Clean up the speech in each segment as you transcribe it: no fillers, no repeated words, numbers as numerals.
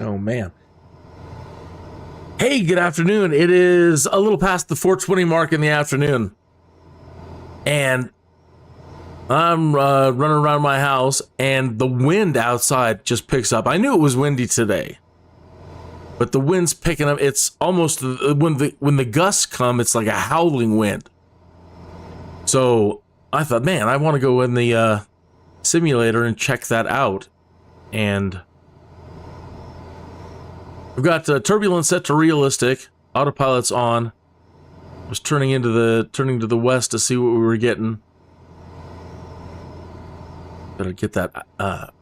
Oh, man. Hey, good afternoon. It is a little past the 4:20 mark in the afternoon. And I'm running around my house, and the wind outside just picks up. I knew it was windy today, but the wind's picking up. It's almost, when the gusts come, it's like a howling wind. So I thought, man, I want to go in the simulator and check that out. And we've got turbulence set to realistic. Autopilot's on. I was turning to the west to see what we were getting. Better get that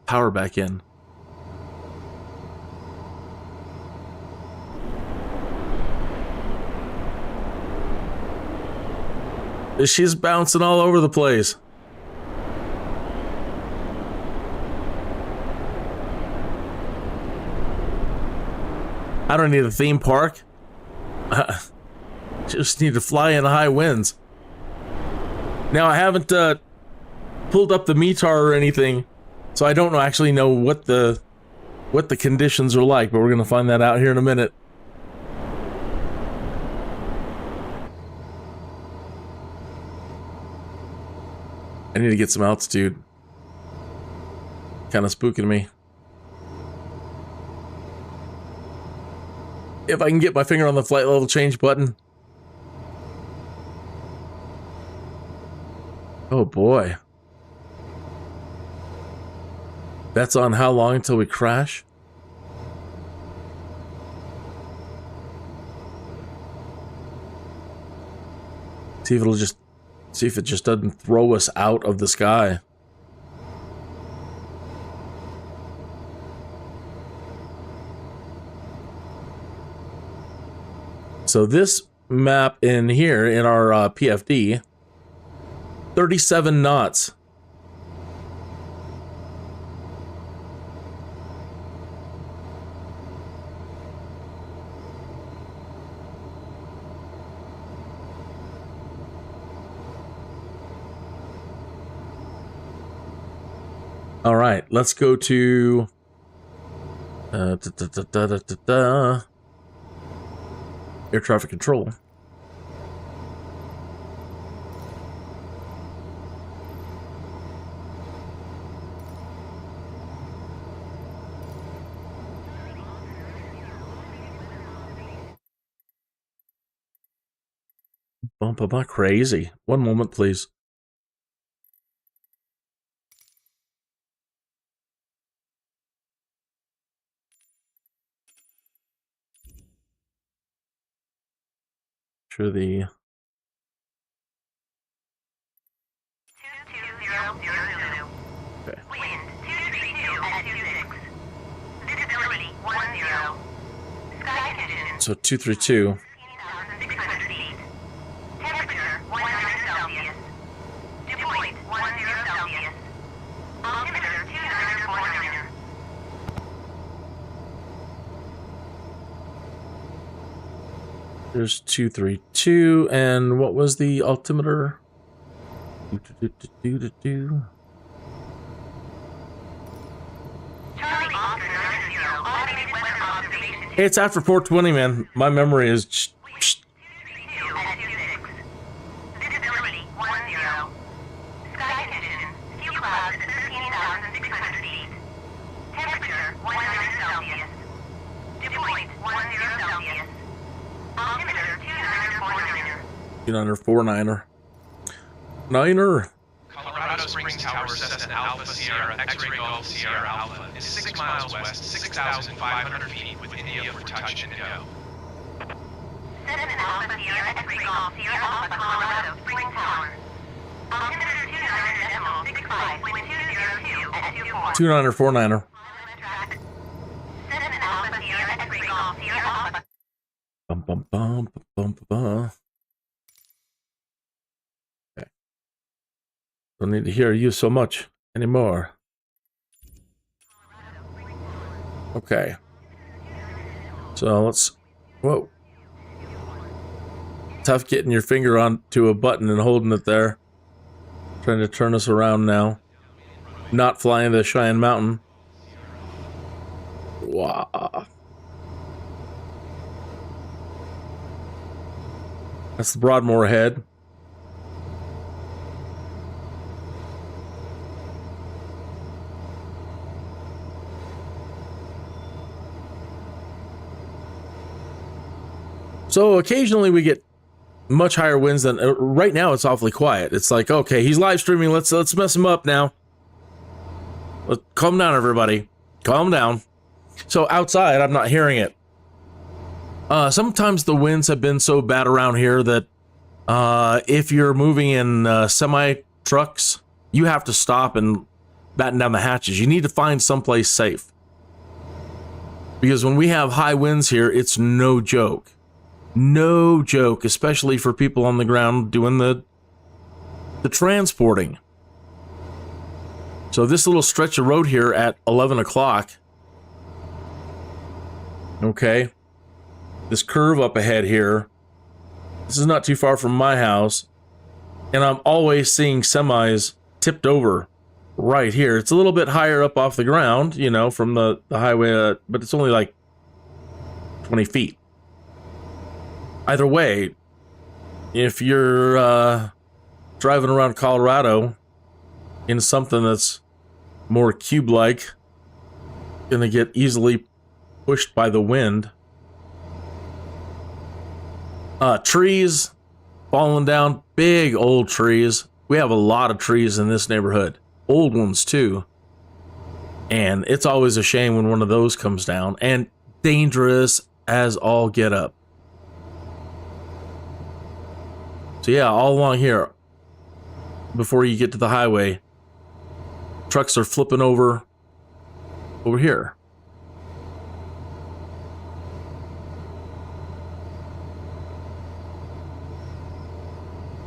power back in. She's bouncing all over the place. I don't need a theme park. Just need to fly in high winds. Now, I haven't pulled up the METAR or anything, so I don't actually know what the conditions are like, but we're going to find that out here in a minute. I need to get some altitude. Kind of spooking me. If I can get my finger on the flight level change button. Oh boy. That's on how long until we crash? See if it just doesn't throw us out of the sky. So this map in here, in our PFD, 37 knots. All right, let's go to air traffic control. Bump up, crazy. One moment, please. Sure the okay. Wind 232 at 26. Visibility 10. Sky conditions. So 232. 15,600 feet. Temperature 100 Celsius. Dew point 10 Celsius. Altimeter 2949. There's 232, and what was the altimeter? Hey, it's after 4:20, man. My memory is. Visibility 10. Sky conditions. Few clouds at 13,600 feet. Temperature 100 Celsius. Dew point 10 Celsius. Altimeter 2949. 2949er. Niner. Colorado Springs Tower sets an Alpha Sierra X-ray Golf Sierra Alpha is 6 miles west, 6,500 feet with India for touch and go. 7 Alpha Sierra X-ray Golf Sierra Alpha Colorado Springs Tower. Altimeter 29.65, wind 202 at 24. 2949er. 7 Alpha Sierra X-ray Golf Sierra Alpha. Bum bum bum bum bum bum. Okay. Don't need to hear you so much anymore. Okay. So let's. Whoa. Tough getting your finger onto a button and holding it there. Trying to turn us around now. Not flying the Cheyenne Mountain. Wow. That's the Broadmoor head. So occasionally we get much higher winds than right now. It's awfully quiet. It's like, okay, he's live streaming. Let's mess him up now. Calm down, everybody. Calm down. So outside, I'm not hearing it. Sometimes the winds have been so bad around here that if you're moving in semi trucks, you have to stop and batten down the hatches. You need to find someplace safe, because when we have high winds here, it's no joke. No joke, especially for people on the ground doing the transporting. So this little stretch of road here at 11 o'clock. Okay. This curve up ahead here. This is not too far from my house. And I'm always seeing semis tipped over right here. It's a little bit higher up off the ground, you know, from the highway, but it's only like 20 feet. Either way, if you're driving around Colorado in something that's more cube-like, gonna get easily pushed by the wind. Trees falling down, big old trees. We have a lot of trees in this neighborhood, old ones too. And it's always a shame when one of those comes down, and dangerous as all get up. So yeah, all along here, before you get to the highway, trucks are flipping over here.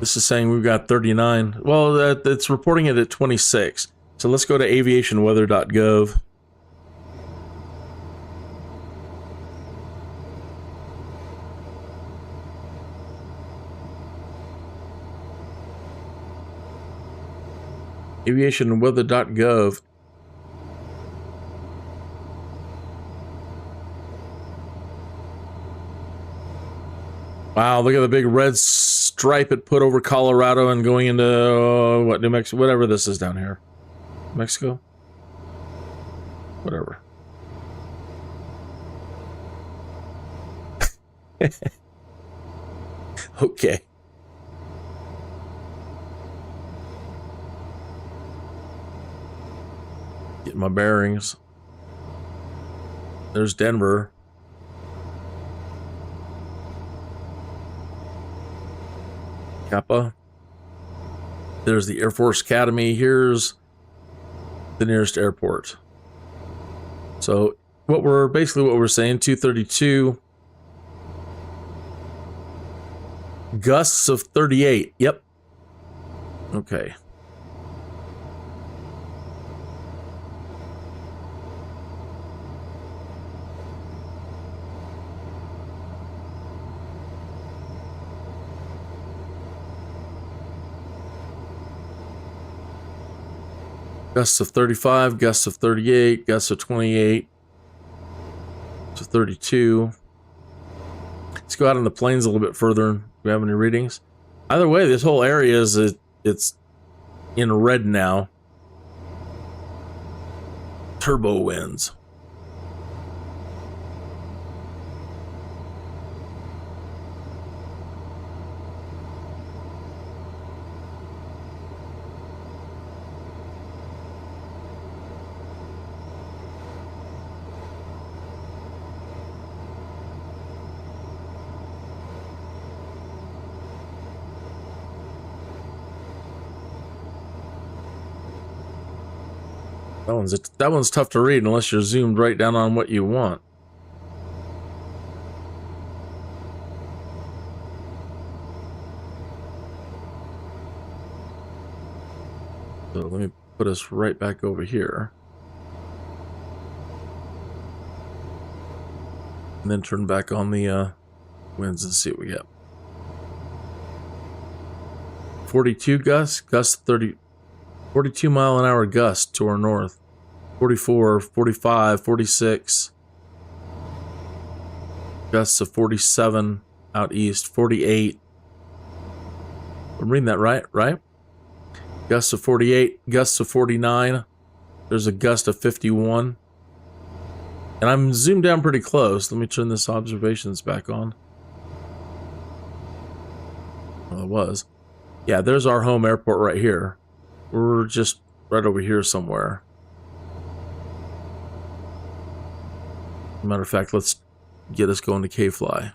This is saying we've got 39. Well, it's reporting it at 26. So let's go to aviationweather.gov. aviationweather.gov. Wow, look at the big red stripe it put over Colorado and going into what, New Mexico, whatever this is down here. Mexico? Whatever. Okay. Get my bearings. There's Denver. Kappa. There's the Air Force Academy. Here's the nearest airport. So what we're saying, 232. Gusts of 38. Yep. Okay. Gusts of 35, gusts of 38, gusts of 28, to 32. Let's go out on the plains a little bit further. Do we have any readings? Either way, this whole area it's in red now. Turbo winds. That one's tough to read unless you're zoomed right down on what you want. So let me put us right back over here. And then turn back on the winds and see what we get. 42 gusts, gust 30, 42 mile an hour gust to our north. 44, 45, 46. Gusts of 47 out east, 48. I'm reading that right, right? Gusts of 48, gusts of 49. There's a gust of 51. And I'm zoomed down pretty close. Let me turn this observations back on. Well, it was. Yeah, there's our home airport right here. We're just right over here somewhere. Matter of fact, let's get us going to K-Fly.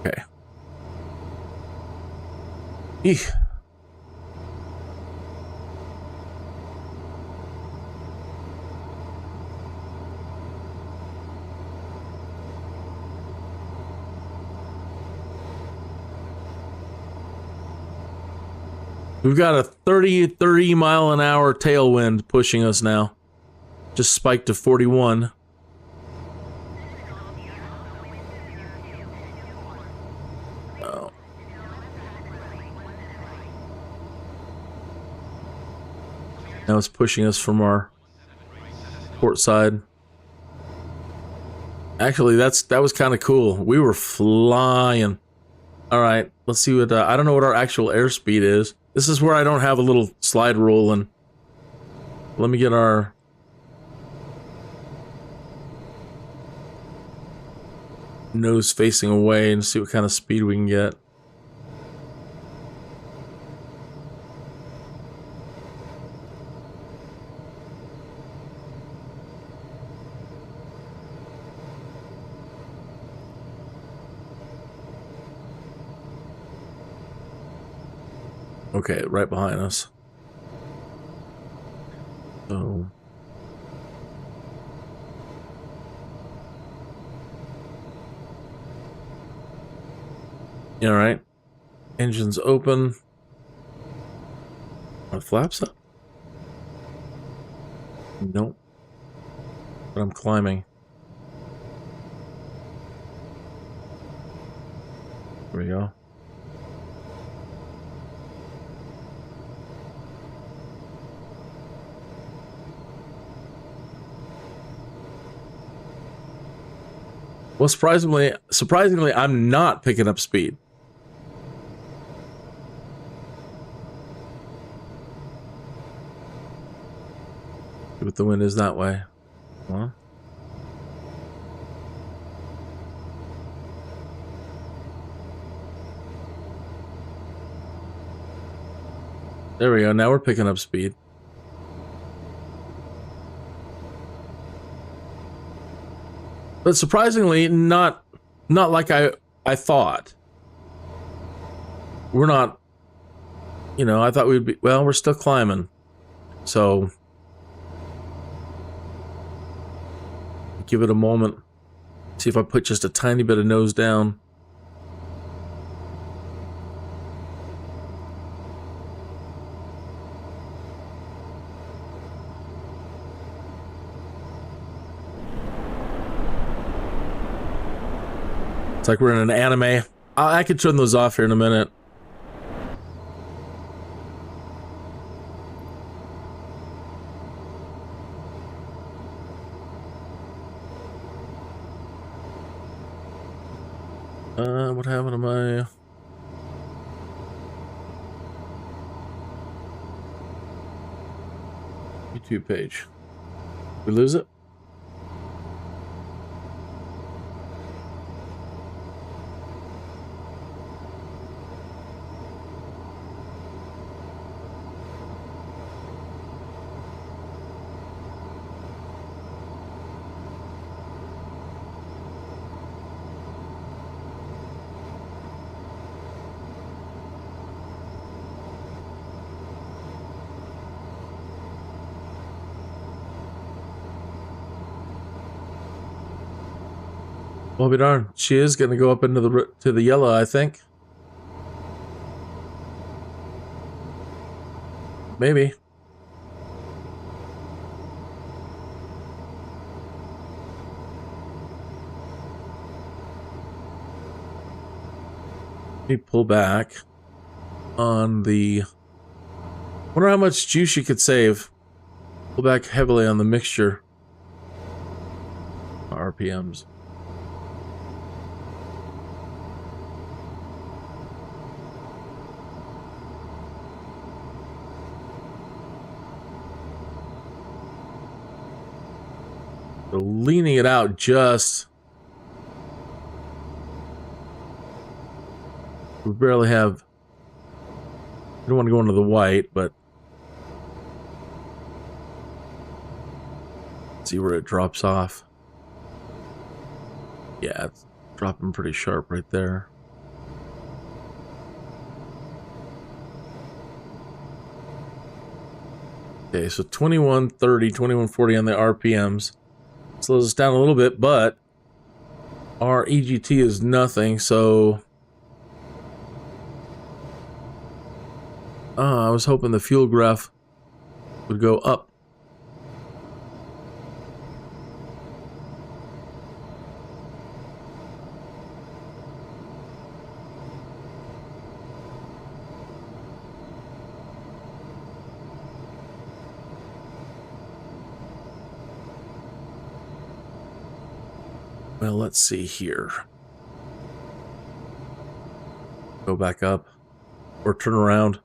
Okay. Eek. We've got a 30 mile an hour tailwind pushing us now. Just spiked to 41. Oh. Now it's pushing us from our port side. Actually, that was kind of cool. We were flying. All right, let's see what I don't know what our actual airspeed is. This is where I don't have a little slide rule, and let me get our nose facing away and see what kind of speed we can get. Okay, right behind us. So all right. Engines open. Are the flaps up? Nope. But I'm climbing. There we go. Well, surprisingly, I'm not picking up speed. See what the wind is that way. Huh? There we go. Now we're picking up speed. But surprisingly, not like I thought. We're not, I thought we'd be, well, we're still climbing. So, give it a moment. See if I put just a tiny bit of nose down. It's like we're in an anime. I could turn those off here in a minute. What happened to my... YouTube page? We lose it? Well, be darned. She is going to go up into the yellow, I think. Maybe. Let me pull back on the... Wonder how much juice you could save. Pull back heavily on the mixture. RPMs. So leaning it out just... We barely have... I don't want to go into the white, but... See where it drops off. Yeah, it's dropping pretty sharp right there. Okay, so 2130, 2140 on the RPMs. Slows us down a little bit, but our EGT is nothing, so... I was hoping the fuel graph would go up. Well, let's see here. Go back up or turn around.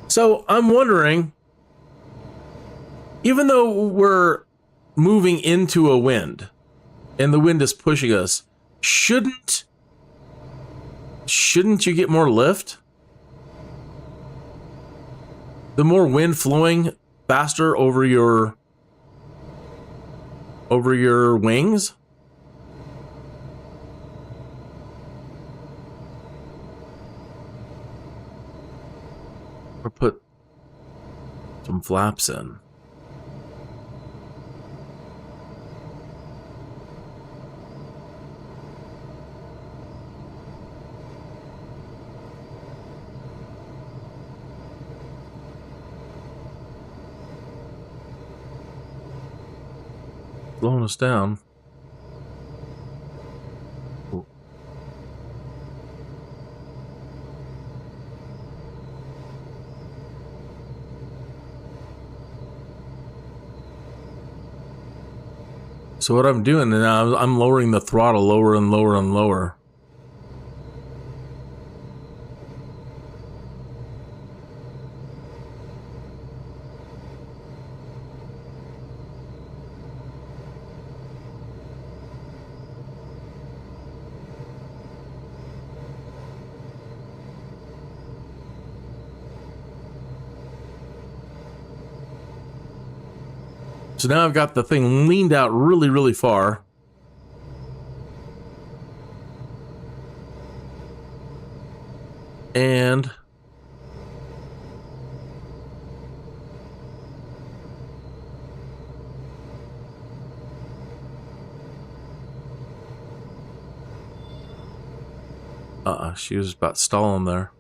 So I'm wondering, even though we're moving into a wind and the wind is pushing us, shouldn't you get more lift? The more wind flowing faster over your wings? Or put some flaps in. Slowing us down. So what I'm doing now, I'm lowering the throttle lower and lower and lower. So now I've got the thing leaned out really, really far. And she was about stalling there.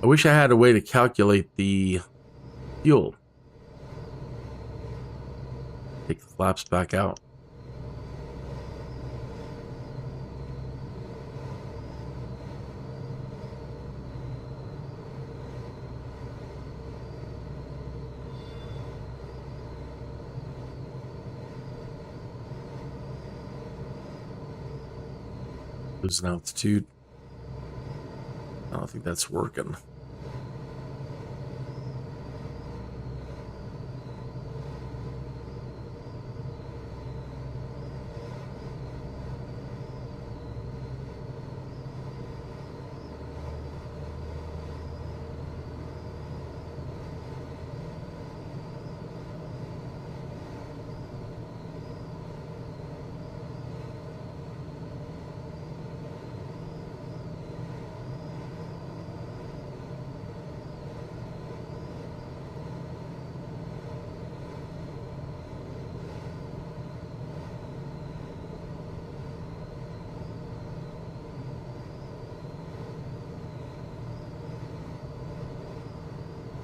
I wish I had a way to calculate the fuel. Take the flaps back out. Losing altitude. I don't think that's working.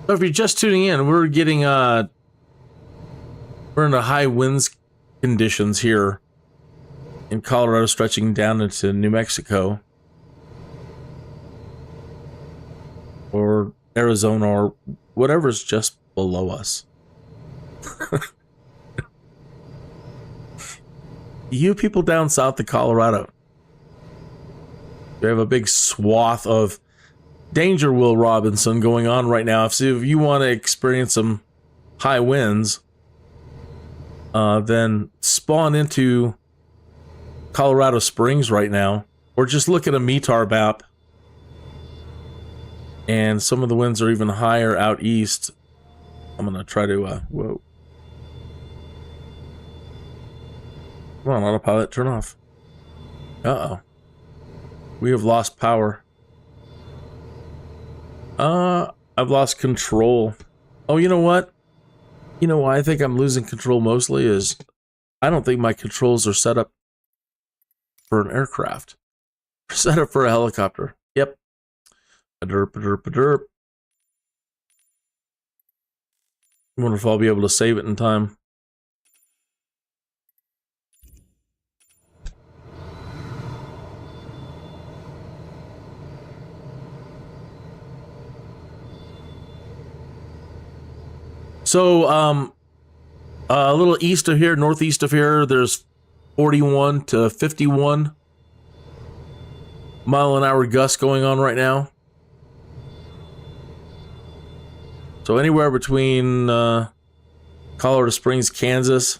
So if you're just tuning in, we're getting we're in the high winds conditions here in Colorado, stretching down into New Mexico or Arizona or whatever's just below us. You people down south of Colorado, we have a big swath of danger, Will Robinson, going on right now. If you want to experience some high winds, then spawn into Colorado Springs right now, or just look at a METAR map. And some of the winds are even higher out east. I'm gonna try to whoa. Come on, autopilot, turn off. Uh-oh. We have lost power. I've lost control. Oh, you know what? You know why I think I'm losing control mostly is I don't think my controls are set up for an aircraft. They're set up for a helicopter. Yep. A derp, a derp, a derp. I wonder if I'll be able to save it in time. So, a little east of here, northeast of here, there's 41 to 51 mile an hour gusts going on right now. So anywhere between Colorado Springs, Kansas,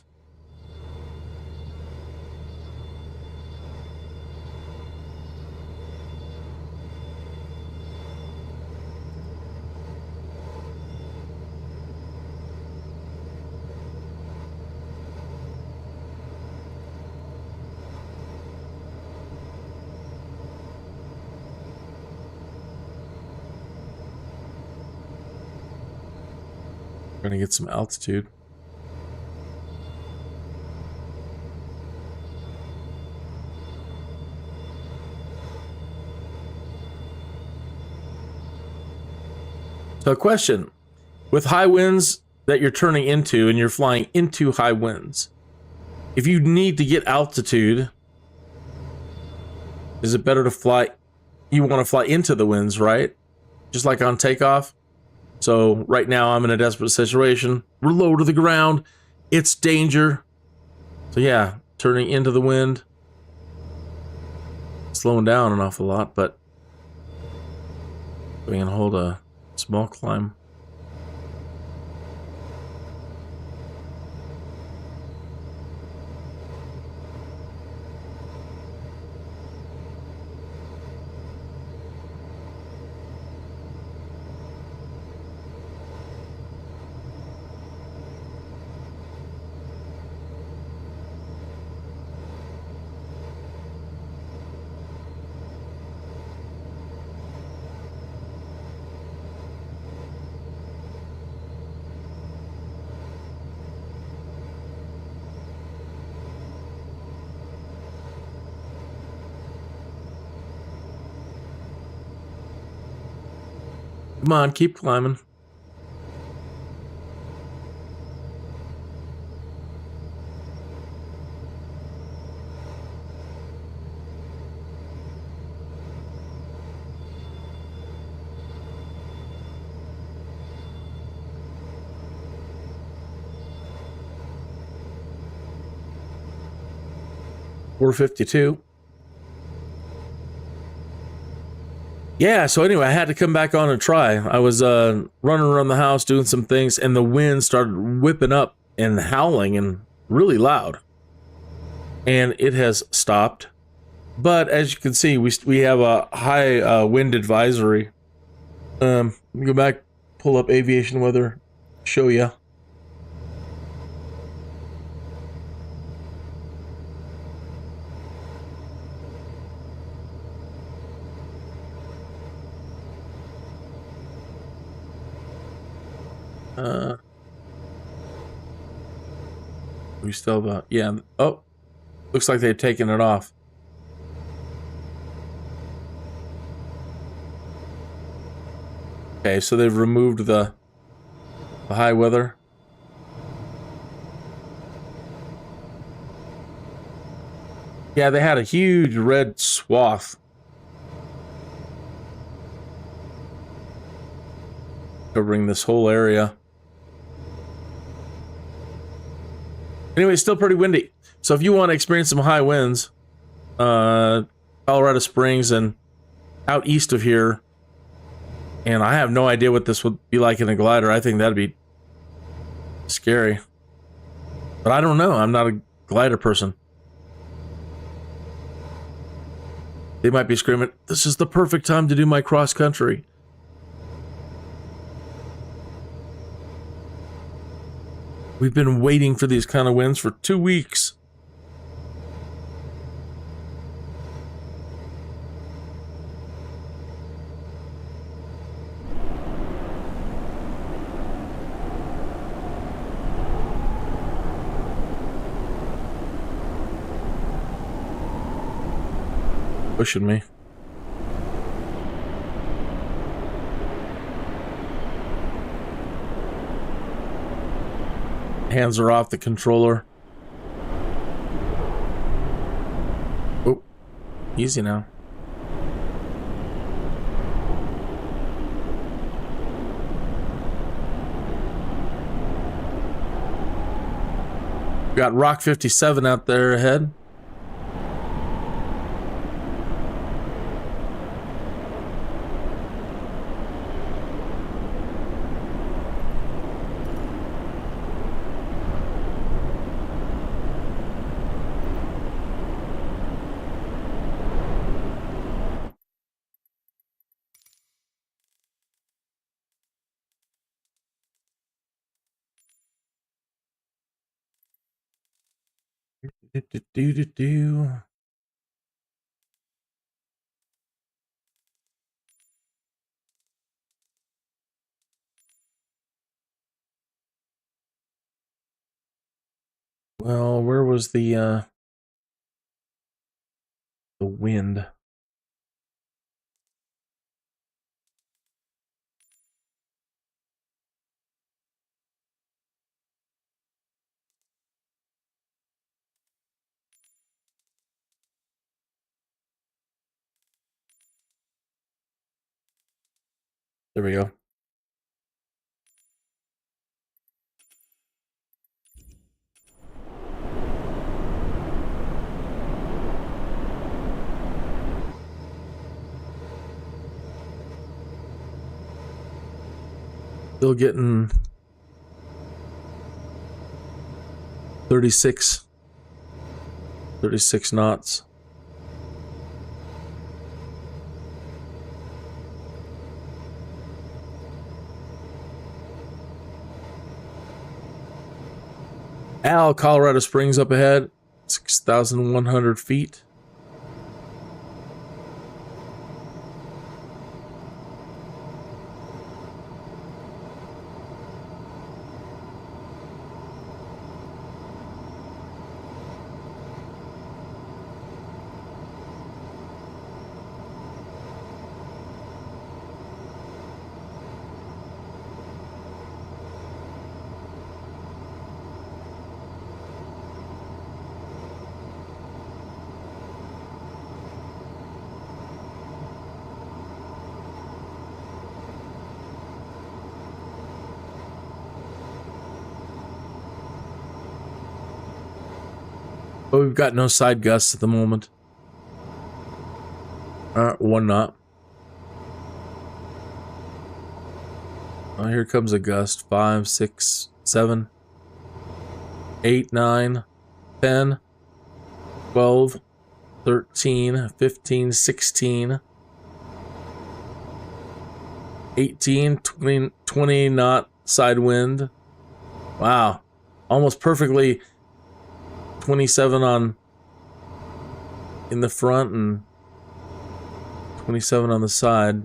gonna get some altitude. So a question, with high winds that you're turning into and you're flying into high winds, if you need to get altitude, is it better to fly, you want to fly into the winds, right? Just like on takeoff. So right now I'm in a desperate situation. We're low to the ground. It's danger. So yeah, turning into the wind. Slowing down an awful lot, but we can hold a small climb. Come on, keep climbing. $452. Yeah, so anyway, I had to come back on and try. I was running around the house doing some things, and the wind started whipping up and howling and really loud. And it has stopped. But as you can see, we have a high wind advisory. Let me go back, pull up aviation weather, show you. We still have yeah. Oh, looks like they've taken it off. Okay, so they've removed the high weather. Yeah, they had a huge red swath covering this whole area. Anyway, it's still pretty windy. So if you want to experience some high winds, Colorado Springs and out east of here, and I have no idea what this would be like in a glider. I think that'd be scary. But I don't know. I'm not a glider person. They might be screaming, "This is the perfect time to do my cross country." We've been waiting for these kind of winds for 2 weeks. Pushing me. Hands are off the controller. Oh, easy now. Got Rock 57 out there ahead. Do. Well, where was the wind? There we go. Still getting 36 knots. Colorado Springs up ahead, 6,100 feet. But we've got no side gusts at the moment. 1 knot. Oh, here comes a gust. 5, 6, 7, 8, 9, 10, 12, 13, 15, 16, 18, 20 knot side wind. Wow. Almost perfectly 27 on in the front and 27 on the side.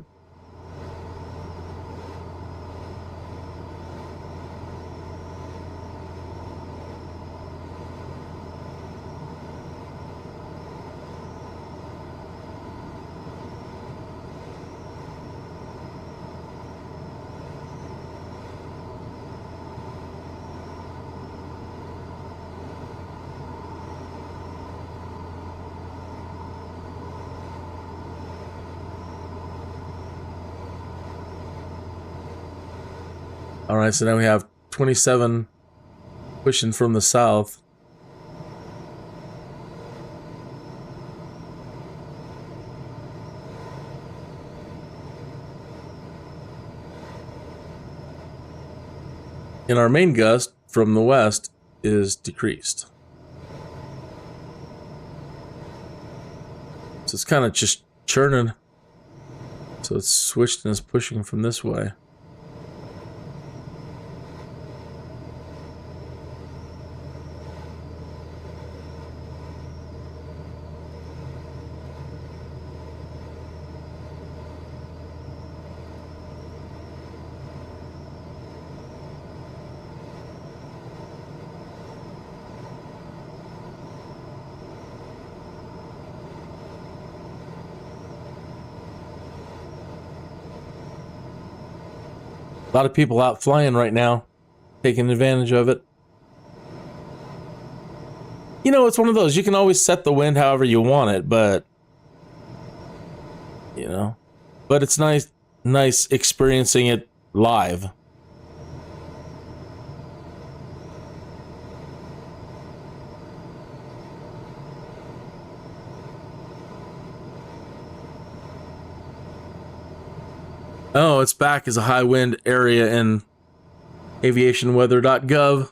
All right, so now we have 27 pushing from the south. And our main gust from the west is decreased. So it's kind of just churning. So it's switched and it's pushing from this way. A lot of people out flying right now, taking advantage of it. You know, it's one of those, you can always set the wind however you want it, but, you know, but it's nice experiencing it live. Oh, it's back as a high wind area in aviationweather.gov.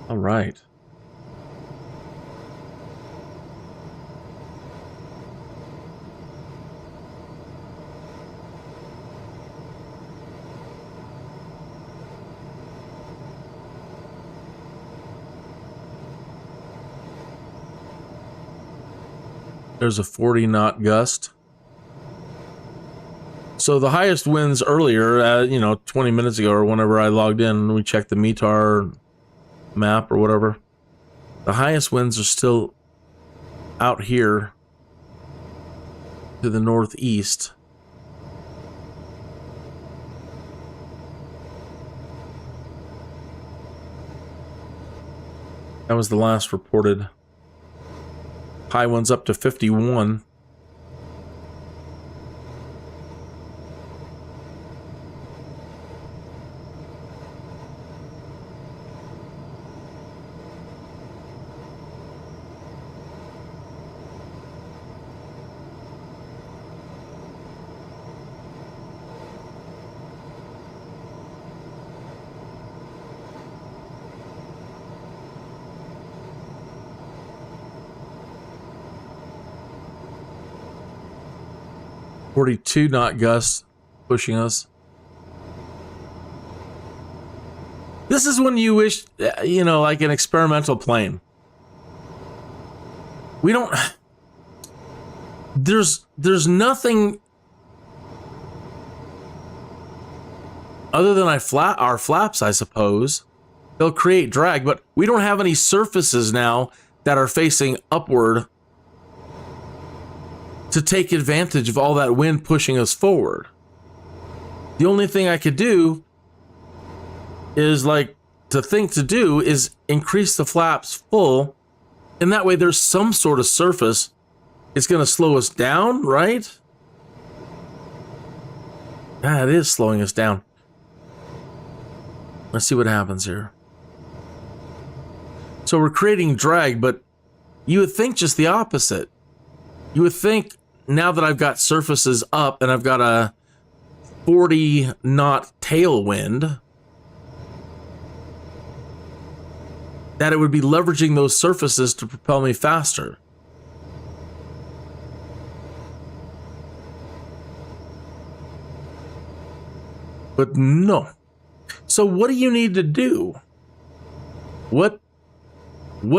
All right. There's a 40 knot gust. So the highest winds earlier, 20 minutes ago or whenever I logged in, we checked the METAR map or whatever. The highest winds are still out here to the northeast. That was the last reported. High ones up to 51. 42 knot gusts pushing us. This is when you wish, you know, like an experimental plane. We don't... There's nothing other than our flaps, I suppose. They'll create drag, but we don't have any surfaces now that are facing upward to take advantage of all that wind pushing us forward. The only thing I could do is is increase the flaps full, and that way there's some sort of surface. It's going to slow us down, right? Ah, it is slowing us down. Let's see what happens here. So we're creating drag, but you would think just the opposite. You would think now that I've got surfaces up and I've got a 40 knot tailwind, that it would be leveraging those surfaces to propel me faster. But no. So what do you need to do? What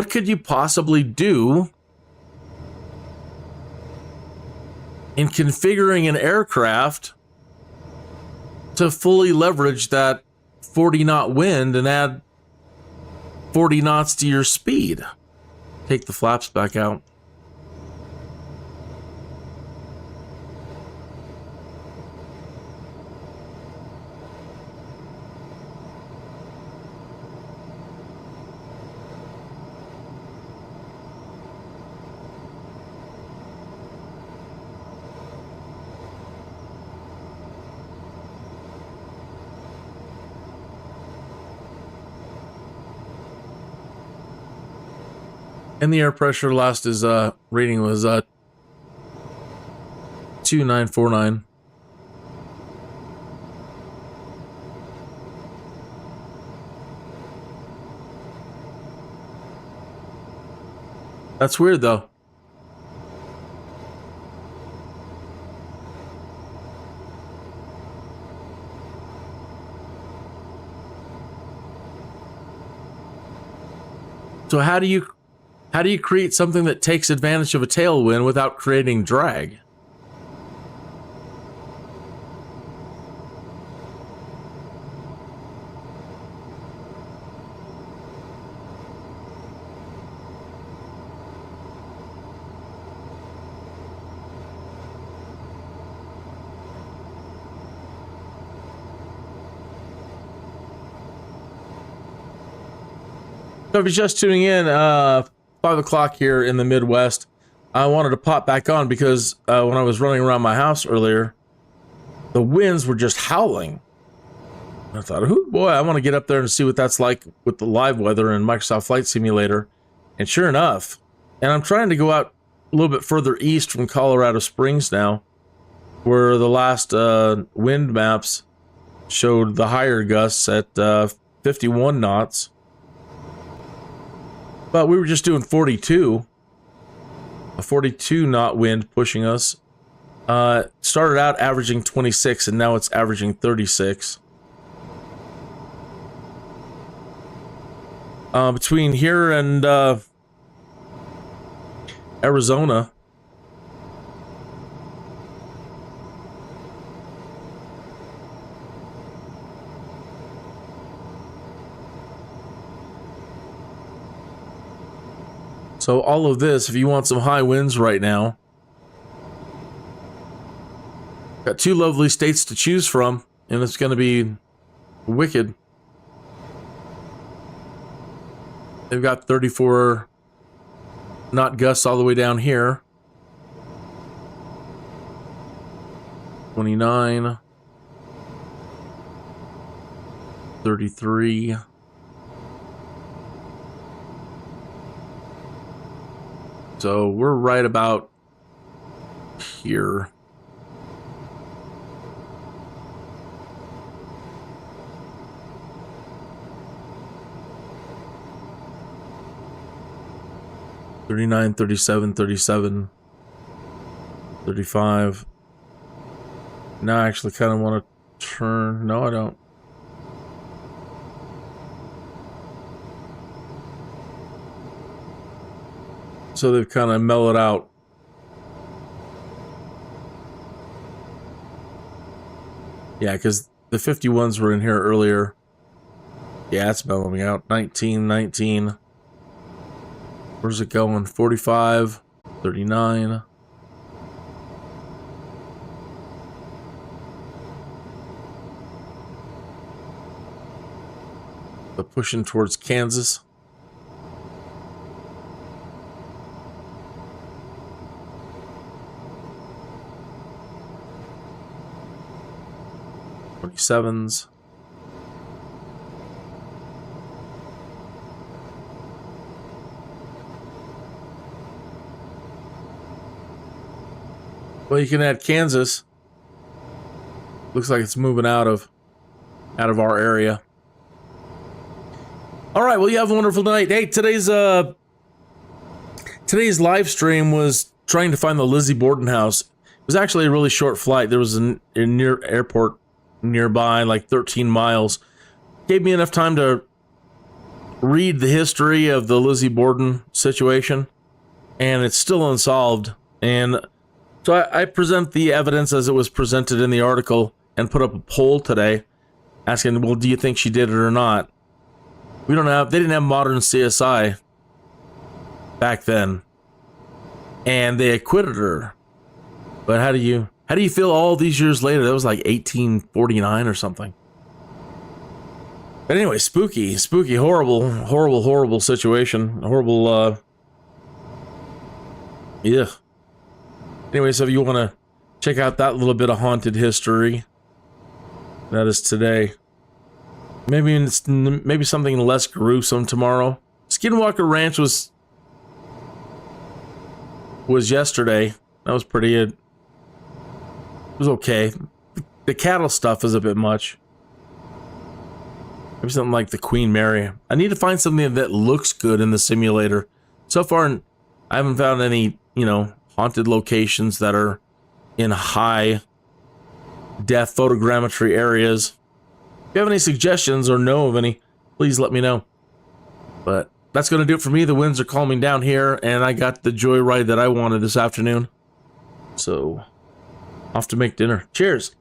could you possibly do in configuring an aircraft to fully leverage that 40 knot wind and add 40 knots to your speed? Take the flaps back out. And the air pressure last is reading was 2949. That's weird though. So how do you create something that takes advantage of a tailwind without creating drag? So if you're just tuning in, 5 o'clock here in the Midwest, I wanted to pop back on because when I was running around my house earlier, the winds were just howling. And I thought, oh boy, I want to get up there and see what that's like with the live weather in Microsoft Flight Simulator. And sure enough, and I'm trying to go out a little bit further east from Colorado Springs now, where the last wind maps showed the higher gusts at 51 knots. But we were just doing 42. A 42 knot wind pushing us. Started out averaging 26 and now it's averaging 36. Between here and Arizona, so all of this, if you want some high winds right now, got two lovely states to choose from, and it's going to be wicked. They've got 34 knot gusts all the way down here. 29. 33. So we're right about here. $39, $37, $37, $35, Now I actually kind of want to turn. No, I don't. So they've kind of mellowed out. Yeah, because the 51s were in here earlier. Yeah, it's mellowing out. 19, 19. Where's it going? 45, 39. But pushing towards Kansas. Sevens. Well, you can add Kansas. Looks like it's moving out of our area. All right, well, you have a wonderful night. Hey, today's live stream was trying to find the Lizzie Borden house. It was actually a really short flight. There was a near airport nearby, like 13 miles. Gave me enough time to read the history of the Lizzie Borden situation, and it's still unsolved. And so I present the evidence as it was presented in the article and put up a poll today asking, well, do you think she did it or not? They didn't have modern CSI back then, and they acquitted her. But how do you feel all these years later? That was like 1849 or something. But anyway, spooky, horrible situation. Horrible, yeah. Anyway, so if you want to check out that little bit of haunted history, that is today. Maybe something less gruesome tomorrow. Skinwalker Ranch was yesterday. That was pretty good. It was okay. The cattle stuff is a bit much. Maybe something like the Queen Mary. I need to find something that looks good in the simulator. So far, I haven't found any, haunted locations that are in high def photogrammetry areas. If you have any suggestions or know of any, please let me know. But that's going to do it for me. The winds are calming down here, and I got the joyride that I wanted this afternoon. So, off to make dinner. Cheers.